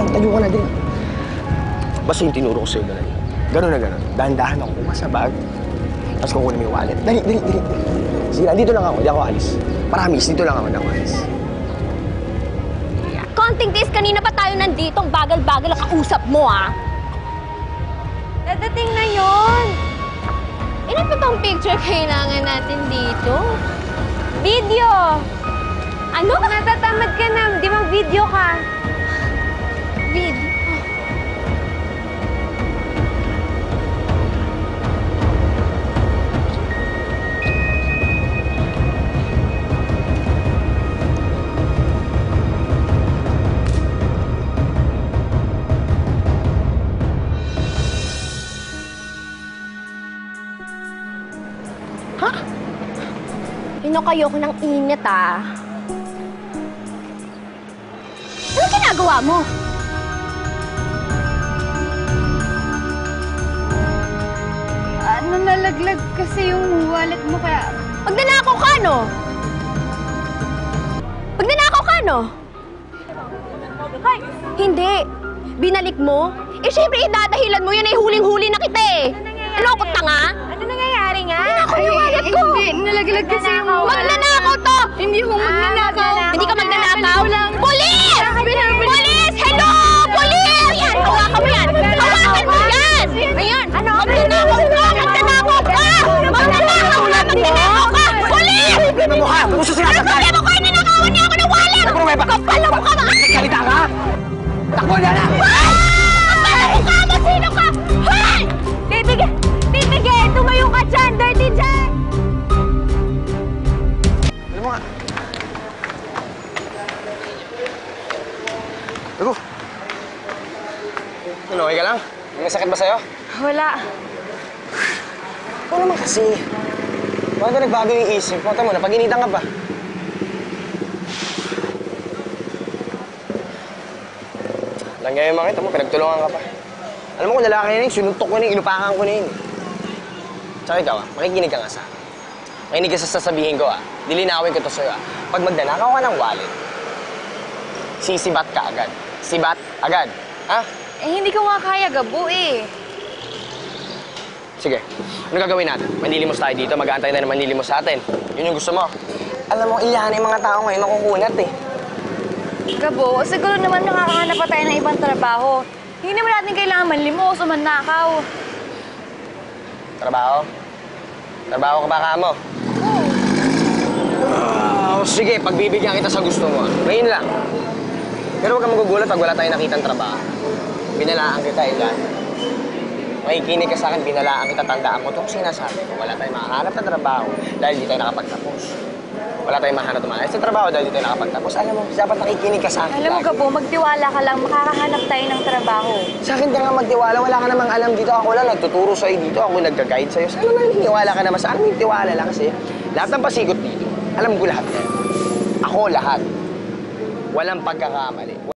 tayo ka na din. Basta yung tinuro ko sa'yo na lang. Ganun na ganun. Dahan-dahan ako kuha sa bag. Tapos kukunin mo yung wallet. Dali. Sige lang, dito lang ako. Di ako alis. Promise, dito lang ako. Di ako alis. Konting days, kanina pa tayo nandito. Ang bagal-bagal ang kausap mo, ah. Dadating na yun. Ilan pa bang picture kailangan natin dito? Video! Ano? Natatamad ka na. Di mag-video ka. Video? Ha? Kayo ko ng init, ah. Ano ginagawa mo? Nalaglag kasi yung wallet mo kaya... Pag nanakaw ka, no? Pag nanakaw ka, no? Ay, hindi. Binalik mo? Eh, syempre, idadahilan mo yun ay huling-huli na kita, eh. Ano ako, tanga? Ano nangyayari nga? Nanakaw yung wallet ko. Hindi, nalaglag kasi yung wallet. Magnanakaw to! Hindi ko magnanakaw. Hindi ka magnanakaw? Pulis! Police! Hello! Police! Yan! Hawakan mo yan! Hawakan mo yan! Ayan! Ano? Magnanakaw ka! Magnanakaw ka! Magnanakaw ka! Magnanakaw ka! Police! Problema mo ka! Kung gusto sinasaktan! Problema ko ay nanakawan niya ako ng wallet! Ano problema? Kapal ang mukha mo! Nagkalita ka? Takbo na na! Ay! Kapal ang mukha mo! Sino ka? Hoy! Titigil! Titigil! Tumayo ka dyan! Dirty dyan! Alam mo nga. Lago. Ano, okay ka lang? May sakit ba sa'yo? Wala. Ikaw naman kasi. Bakit ka nagbago yung isip? Punta mo, napag-initan ka pa. Langya yung mga ito mo, pinagtulungan ka pa. Alam mo kung lalaki na yun, sinuntok ko na yun, inupakan ko na yun. Tsaka ikaw, makikinig ka nga sa akin. Makinig ka sa sasabihin ko, Lilinawin ko to sa'yo, Pag magnanakaw ka ng wallet, sisibat ka agad. Sibat agad. Ha? Eh, hindi ko nga kaya, Gabo eh. Sige, ano gagawin natin? Manlilimos tayo dito, mag-aantay na ng manlilimos sa atin. Yun yung gusto mo. Alam mo, iyahan yung mga tao ngayon makukunat eh. Gabo, siguro naman nakakahanap pa tayo ng ibang trabaho. Hindi naman natin kailangan manlimos o mannakaw. Trabaho? Trabaho ka ba mo? Sige, pagbibigyan kita sa gusto mo. Ngayon lang. Pero huwag kang magugulat pag wala tayong nakitang trabaho. Binalaan kita, Ilan. Makikinig ka sa akin, binalaan kita, tandaan mo. Ito kung sinasabi ko, wala tayong makahanap na trabaho dahil di tayo nakapagtapos. Wala tayong mahanap na sa trabaho dahil di tayo nakapagtapos. Alam mo, dapat nakikinig ka sa akin. Alam mo, Gabo, magtiwala ka lang, makakahanap tayo ng trabaho. Sa akin ka nga magtiwala, wala ka namang alam dito. Ako lang nagtuturo sa'yo dito, ako nagka-guide sa'yo. Sana naniniwala ka naman sa akin, tiwala lang kasi lahat ng pasigot dito, alam ko lahat yan. Ako lahat. Walang pagkakamali.